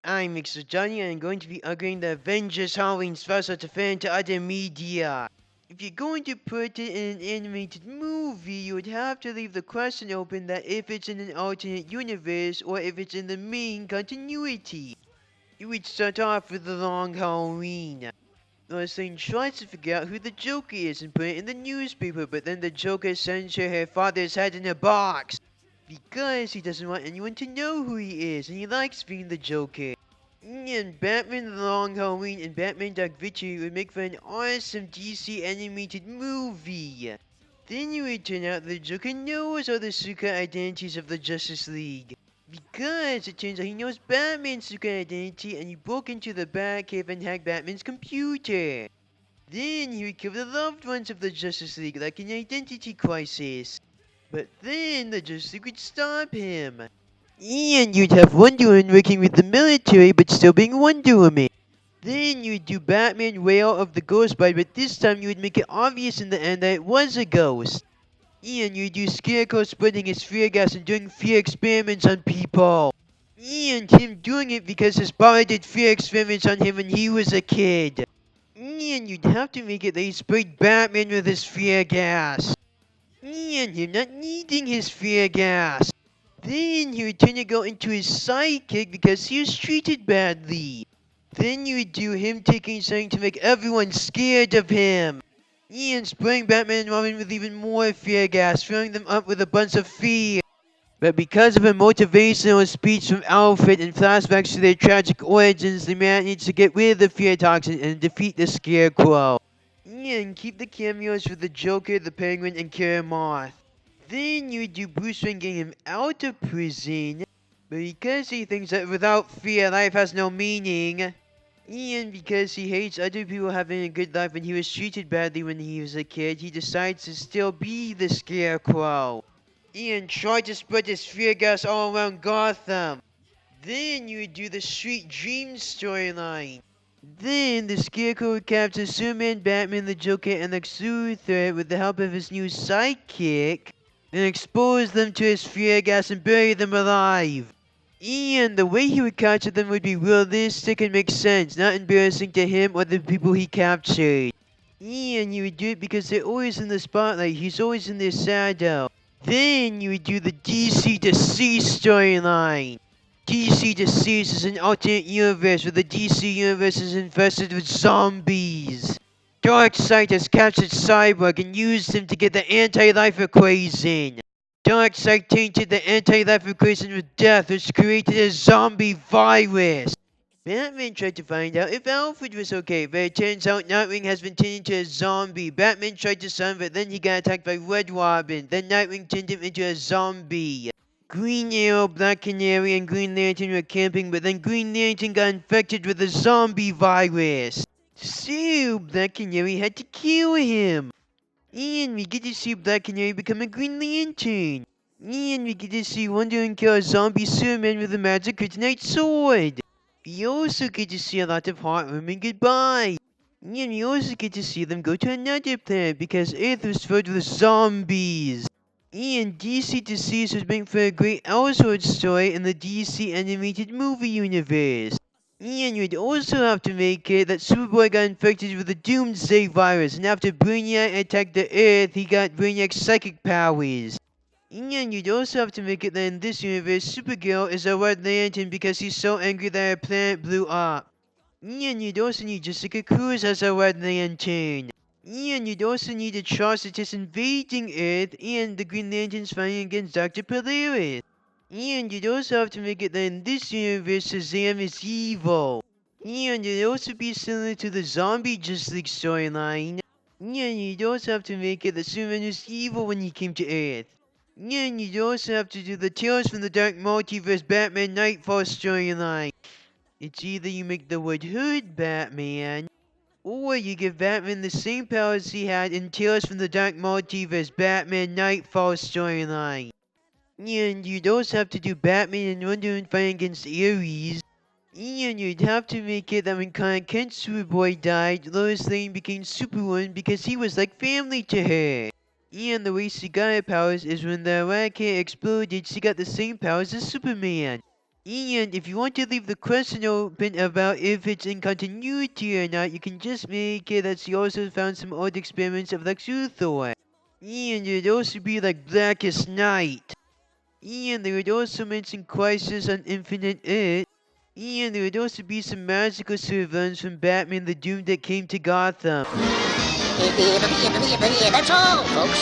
I'm Mixer Johnny and I'm going to be arguing the Avengers Halloween special to fan to other media. If you're going to put it in an animated movie, you would have to leave the question open that if it's in an alternate universe or if it's in the main continuity. You would start off with the long Halloween. Lois tries to figure out who the Joker is and put it in the newspaper, but then the Joker sends her father's head in a box. Because he doesn't want anyone to know who he is, and he likes being the Joker. And Batman The Long Halloween and Batman Dark Victory would make for an awesome DC animated movie. Then it would turn out the Joker knows all the secret identities of the Justice League. Because it turns out he knows Batman's secret identity and he broke into the Batcave and hacked Batman's computer. Then he would kill the loved ones of the Justice League like an identity crisis. But then the Justice League would stop him. And you'd have Wonder Woman working with the military but still being Wonder Woman. Then you'd do Batman Wail of the Ghost Bride, but this time you would make it obvious in the end that it was a ghost. And you'd do Scarecrow spreading his fear gas and doing fear experiments on people. And him doing it because his father did fear experiments on him when he was a kid. And you'd have to make it that he sprayed Batman with his fear gas. And him not needing his fear gas. Then he would turn a girl into his sidekick because he was treated badly. Then you would do him taking something to make everyone scared of him. And spraying Batman and Robin with even more fear gas, filling them up with a bunch of fear. But because of a motivational speech from Alfred and flashbacks to their tragic origins, they managed to get rid of the fear toxin and defeat the Scarecrow. And keep the cameos for the Joker, the Penguin, and Killer Moth. Then you do Bruce Wayne getting him out of prison, but because he thinks that without fear life has no meaning, and because he hates other people having a good life and he was treated badly when he was a kid, he decides to still be the Scarecrow, and try to spread his fear gas all around Gotham. Then you would do the Street Dreams storyline. Then the Scarecrow would capture Superman, Batman, the Joker, and Lex Luthor with the help of his new sidekick, and expose them to his fear gas and bury them alive. And the way he would capture them would be realistic and make sense, not embarrassing to him or the people he captured. And you would do it because they're always in the spotlight, he's always in their shadow. Then you would do the DC Deceased storyline. DC Deceased is an alternate universe where the DC universe is infested with zombies. Darkseid has captured Cyborg and used him to get the anti-life equation. Darkseid tainted the anti-life equation with death, which created a zombie virus. Batman tried to find out if Alfred was okay, but it turns out Nightwing has been turned into a zombie. Batman tried to stun him, but then he got attacked by Red Robin. Then Nightwing turned him into a zombie. Green Arrow, Black Canary, and Green Lantern were camping, but then Green Lantern got infected with a zombie virus. So, Black Canary had to kill him. And we get to see Black Canary become a Green Lantern. And we get to see Wonder Woman kill a zombie Superman with a magic kryptonite sword. We also get to see a lot of heartwarming goodbyes. And we also get to see them go to another planet because Earth was filled with zombies. And DC Deceased was made for a great Elseworld story in the DC animated movie universe. And you'd also have to make it that Superboy got infected with the Doomsday virus, and after Brainiac attacked the Earth, he got Brainiac's psychic powers. And you'd also have to make it that in this universe, Supergirl is a Red Lantern because he's so angry that her planet blew up. And you'd also need Jessica Cruz as a Red Lantern. And you'd also need Atrocitus invading Earth and the Green Lanterns fighting against Dr. Polaris. And you'd also have to make it that in this universe Shazam is evil. And it'd also be similar to the Zombie Justice League storyline. And you'd also have to make it that Superman was evil when he came to Earth. And you'd also have to do the Tales from the Dark Multiverse Batman Nightfall storyline. It's either you make the Red Hood Batman, or you give Batman the same powers he had in Tales from the Dark Multiverse Batman Nightfall storyline. And you'd also have to do Batman and Wonder Woman fighting against Ares. And you'd have to make it that when Clark Kent's Superboy died, Lois Lane became Superwoman because he was like family to her. And the way she got her powers is when the Eradicator exploded, she got the same powers as Superman. And if you want to leave the question open about if it's in continuity or not, you can just make it that she also found some odd experiments of Lex Luthor. And it'd also be like Blackest Night. And they would also mention Crisis on Infinite Earth. And there would also be some magical servants from Batman the Doom that came to Gotham. That's all, folks.